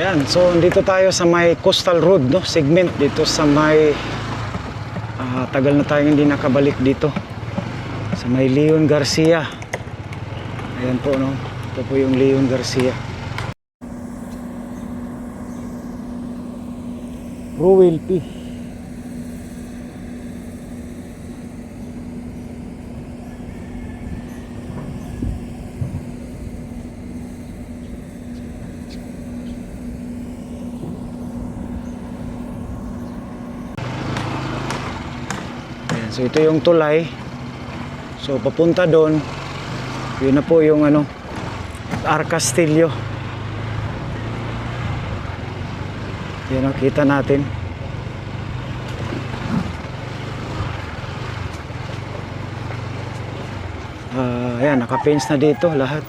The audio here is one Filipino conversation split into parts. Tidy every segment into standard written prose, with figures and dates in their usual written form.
Ayan, so dito tayo sa may Coastal Road, no? Segment dito sa may tagal na tayong hindi nakabalik dito sa may Leon Garcia. Ayan po, no? Ito po yung Leon Garcia. Ruel P. So ito yung tulay. So papunta doon, yun na po yung ano, R. Castillo. Yan o, kita natin. Ayan, naka-fence na dito lahat.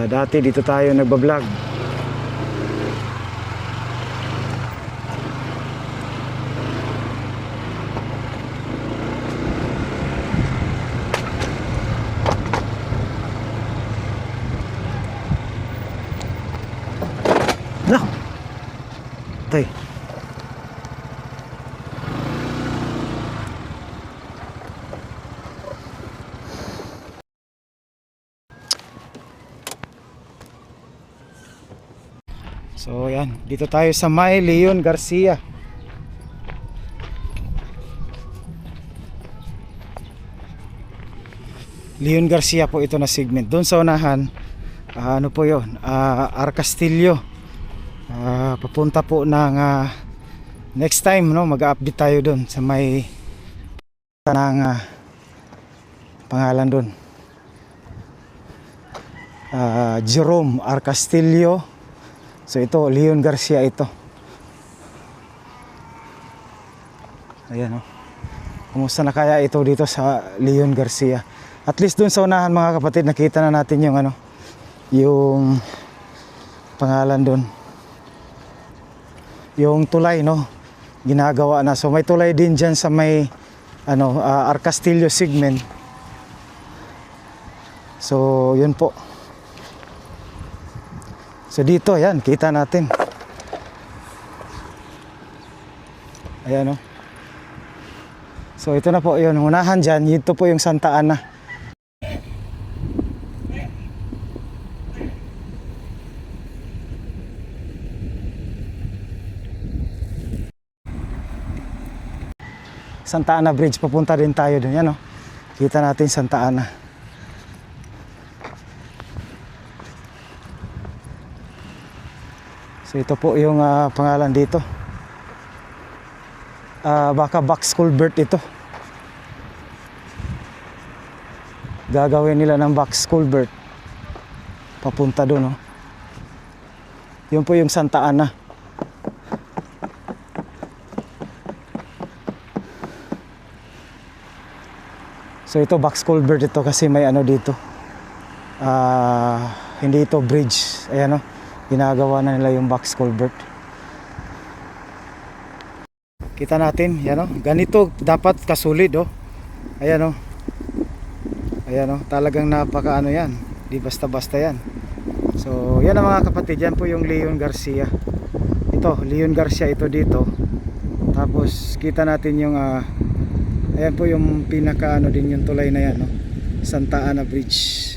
Dati dito tayo nagbablog. No. Tay. So yan, dito tayo sa may Leon Garcia. Leon Garcia po ito na segment. Doon sa unahan, ano po yun, R. Castillo. Papunta po ng next time, no, mag-update tayo doon sa may ng pangalan doon, Jerome R. Castillo. So ito Leon Garcia ito. Ayan, no. Kumusta na kaya ito dito sa Leon Garcia? At least doon sa unahan mga kapatid, nakita na natin yung ano, yung pangalan doon, yung tulay, no, ginagawa na. So may tulay din dyan sa may ano, R. Castillo segment. So yun po. So dito, ayan, kita natin. Ayan, no. So ito na po yun, unahan dyan, ito po yung Santa Ana. Santa Ana Bridge, papunta din tayo dun, yan, no? Kita natin Santa Ana. So ito po yung pangalan dito, baka box culvert ito, gagawin nila ng box culvert papunta dun, no? Yun po yung Santa Ana. So ito box culvert ito kasi may ano dito, hindi ito bridge. Ayan, no, ginagawa na nila yung box culvert. Kita natin, yan, no, ganito dapat kasulid, oh. Ayan, no. Ayan, no, talagang napaka ano yan, di basta basta yan. So yan ang mga kapatid, yan po yung Leon Garcia. Ito Leon Garcia ito dito. Tapos kita natin yung ayan po yung pinaka ano din yung tulay na yan, no? Santa Ana Bridge.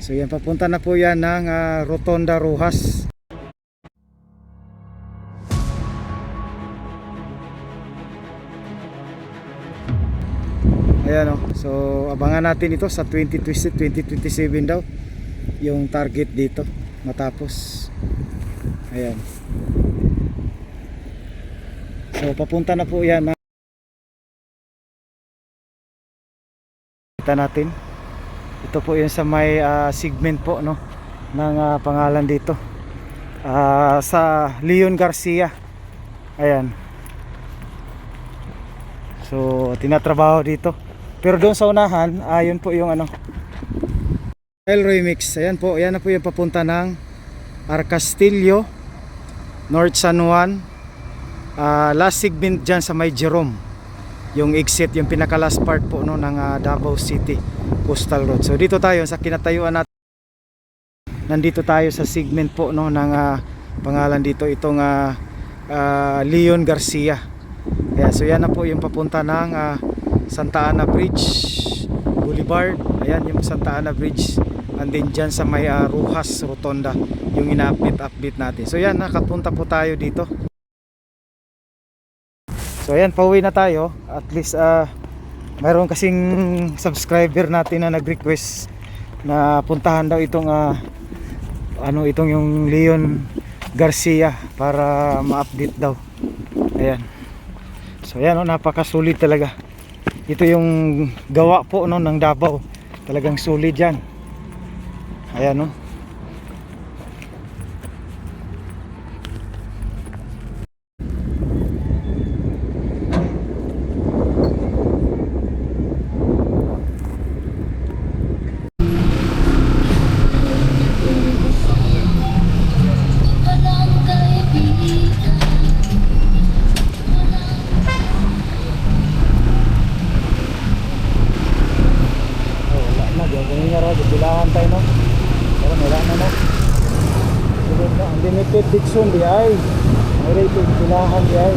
So yan, papunta na po yan ng Rotonda Rojas. Ayan, no? So abangan natin ito sa 2027 daw yung target dito matapos. Ayan. So papunta na po yan. Natin ito po yun sa may segment po, no, ng pangalan dito, sa Leon Garcia. Ayan, so tinatrabaho dito, pero doon sa unahan, yun po yung ano, El Remix. Ayan po, yan na po yung papunta ng R. Castillo, North San Juan, last segment dyan sa may Jerome, yung exit, yung pinaka last part po, no, ng Davao City Coastal Road. So dito tayo sa kinatayuan natin, nandito tayo sa segment po, no, ng pangalan dito itong Leon Garcia. Ayan, so yan na po yung papunta ng Santa Ana Bridge Boulevard. Ayan yung Santa Ana Bridge, and then dyan sa may Rojas Rotonda yung ina-update natin. So yan, nakapunta po tayo dito. So ayan, pauwi na tayo. At least mayroon kasing subscriber natin na nag-request na puntahan daw itong itong yung Leon Garcia para ma-update daw. Ayan. So ayan, napakasulit talaga. Ito yung gawa po ng Davao. Talagang sulit yan. Ayan, no. Bilahan tayo, no? Pero wala na, no? Sunod na, unlimited Dixon di ay may ito bilahan di ay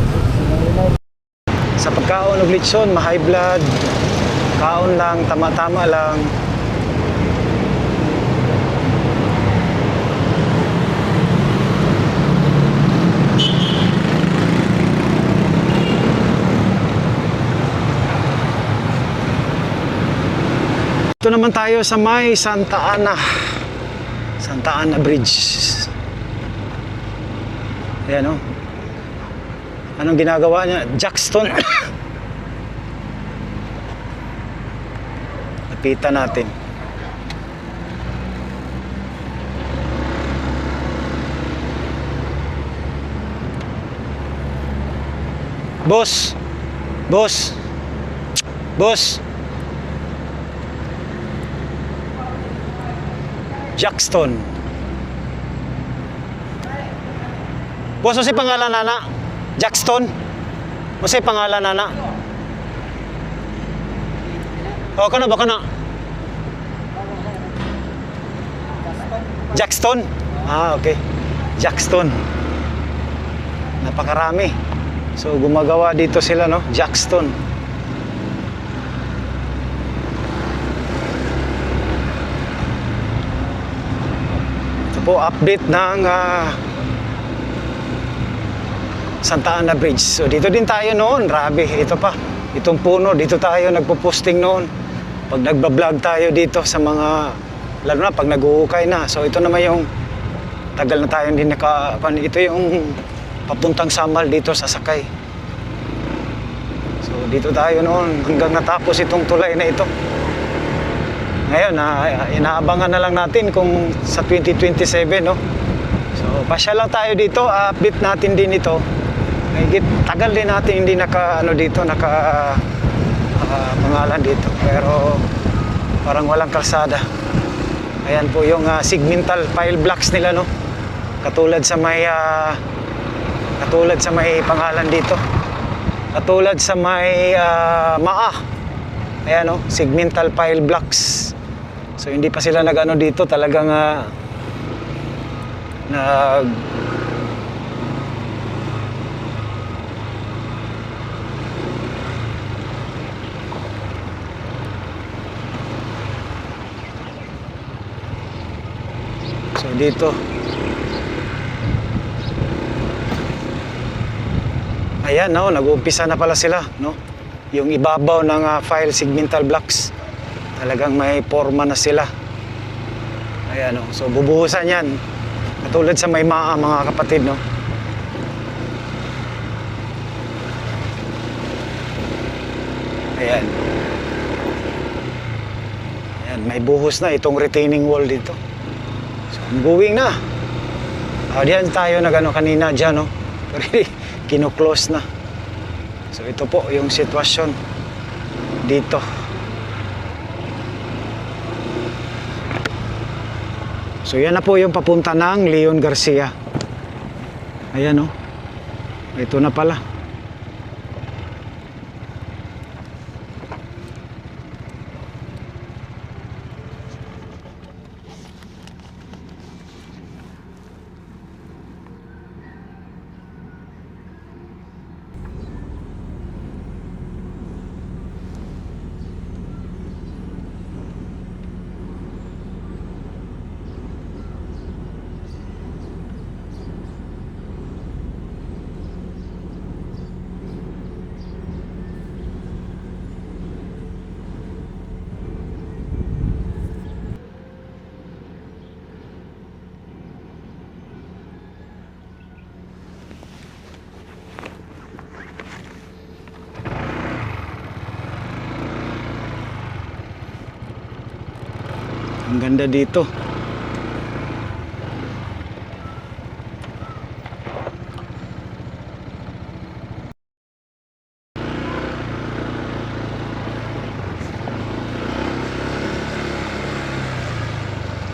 sa pagkaon ng Litson, ma-high blood kaon lang, tama-tama lang. Ito naman tayo sa may Santa Ana Bridge. Ayan, o. Anong ginagawa niya? Jackstone. Lapitan natin. Boss. Jackstone. Boss, ano si pangalan nana? Jackstone? Ano si pangalan nana? O, kana ba kana? Jackstone? Ah, okay. Jackstone. Napakarami. So, gumagawa dito sila, no? Jackstone. Po update ng Santa Ana Bridge. So dito din tayo noon, grabe, ito pa, itong puno, dito tayo nagpo-posting noon pag nagba-vlog tayo dito sa mga, lalo na pag nag-uukay na. So ito naman yung tagal na tayo hindi ito yung papuntang Samal dito sa Sakay. So dito tayo noon hanggang natapos itong tulay na ito. Ngayon, inaabangan na lang natin kung sa 2027, no? So, pasya lang tayo dito, update natin din ito. Tagal din natin hindi pangalan dito. Pero, parang walang kalsada. Ayan po yung segmental pile blocks nila, no? Katulad sa may pangalan dito. Katulad sa may MAA. Ayan, no? Segmental pile blocks. So hindi pa sila nag-ano dito, talagang so dito ayan, no, nag-uumpisa na pala sila, no? Yung ibabaw ng file segmental blocks talagang may forma na sila. Ayan, no? So bubuhusan yan katulad sa may mga kapatid, no? Ayan, may buhos na itong retaining wall dito. So going na. Diyan tayo kanina dyan, no? Pero kino-close na. So ito po yung sitwasyon dito. So yan na po yung papunta ng Leon Garcia. Ayan, o. Ito na pala. Ang ganda dito.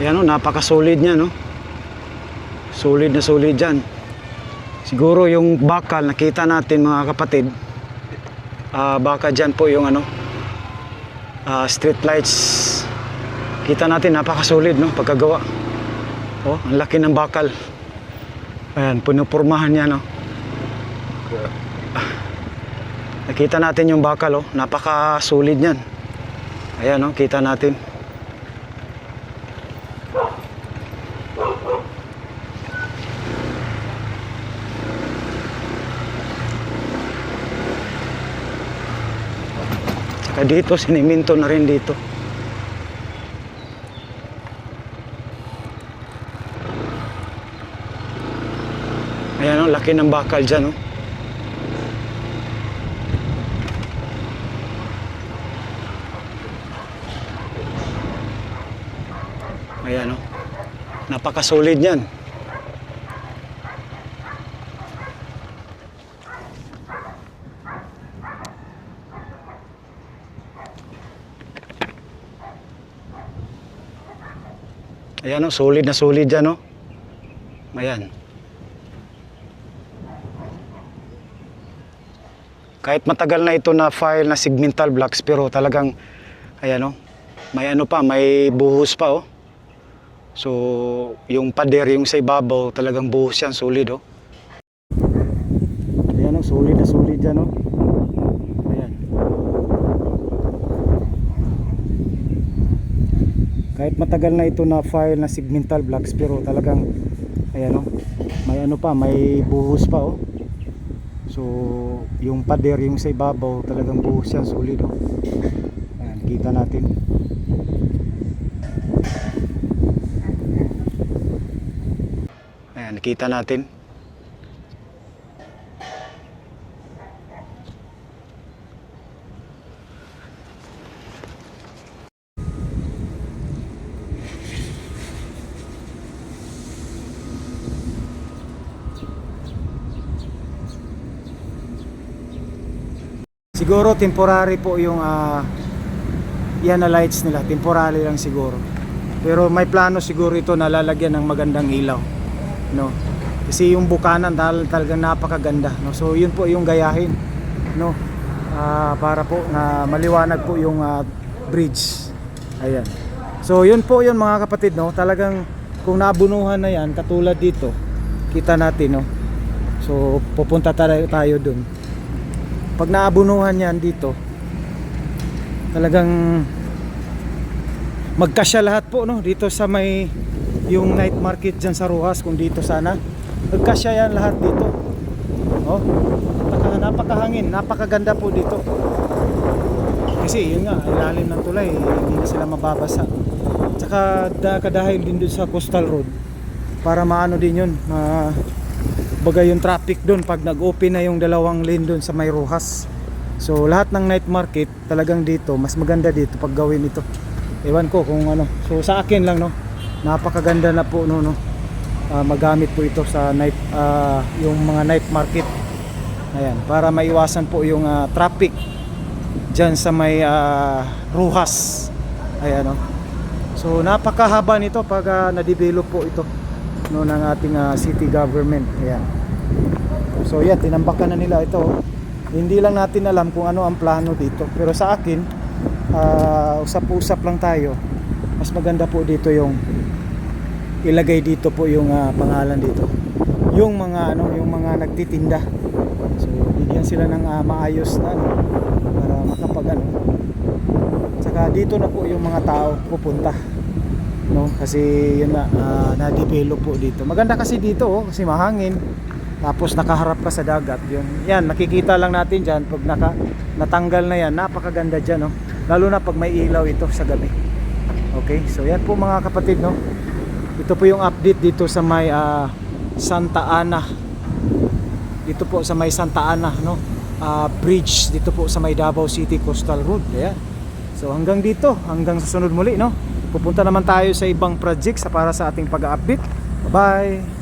Ayan o, napaka-solid niya, no? Solid na solid dyan. Siguro yung bakal, nakita natin mga kapatid. Baka dyan po yung ano, street lights. Kita natin, napaka-solid, no? Pagkagawa. Oh, ang laki ng bakal. Ayan, pinupurmahan niya, no? Nakita natin yung bakal, oh. Napaka-solid niyan. Ayan, no? Kita natin. Dito, siniminto na rin dito. Ayan o, laki ng bakal dyan o. Ayan o, napaka-solid yan. Ayan o, solid na solid dyan o. Ayan. Kahit matagal na ito na file na segmental blocks, pero talagang, ayan o, may ano pa, may buhos pa o. So, yung pader, yung sa ibabaw, talagang buhos yan, solid o. Ayan o, solid na solid dyan o. Ayan. Kahit matagal na ito na file na segmental blocks, pero talagang, ayan o, may ano pa, may buhos pa o. So, yung pader, yung sa ibabaw, talagang buhos yan, solid o. Ayan, kita natin. Ayan, kita natin. Siguro temporary po yung yan na lights nila, temporary lang siguro. Pero may plano siguro ito na lalagyan ng magandang ilaw, no? Kasi yung bukanan talagang napakaganda, no? So yun po yung gayahin, no? Para po na maliwanag po yung bridge. Ayan. So yun po yun mga kapatid, no? Talagang kung nabunuhan na yan, katulad dito, kita natin, no? So pupunta tayo dun. Pag naabunuhan yan dito, talagang magkasya lahat po, no? Dito sa may yung night market dyan sa Roxas, kung dito sana magkasya yan lahat dito. Oh, napakahangin, napakaganda po dito. Kasi yun nga, ilalim ng tulay, hindi na sila mababasa. Tsaka kadahil din doon sa coastal road, para maano din yun, bagay yung traffic doon pag nag-open na yung dalawang lane doon sa may Roxas. So lahat ng night market talagang dito, mas maganda dito pag gawin ito. Ewan ko kung ano. So sa akin lang, no, napakaganda na po, no, magamit po ito sa night, yung mga night market. Ayan, para maiwasan po yung traffic dyan sa may Roxas. Ayan, no. So napakahaba nito pag na-develop po ito, no, ng ating city government. Ayan. So yan, tinambakan na nila ito. Hindi lang natin alam kung ano ang plano dito, pero sa akin, usap-usap lang tayo. Mas maganda po dito yung ilagay dito po yung pangalan dito. Yung mga ano, yung mga nagtitinda. So bigyan sila ng maayos na ano, para makapag ano. Saka dito na po yung mga tao pupunta, no, kasi yun na-develop po dito. Maganda kasi dito, oh, kasi mahangin, tapos nakaharap ka sa dagat. Yun, yan, nakikita lang natin dyan pag natanggal na yan, napakaganda dyan, no? Lalo na pag may ilaw ito sa gabi. Okay, so yan po mga kapatid, no? Ito po yung update dito sa may Santa Ana. Dito po sa may Santa Ana, no? Bridge dito po sa may Davao City Coastal Road. Ayan. So hanggang dito, hanggang sa sunod muli, no? Pupunta naman tayo sa ibang project sa para sa ating pag-update. Bye.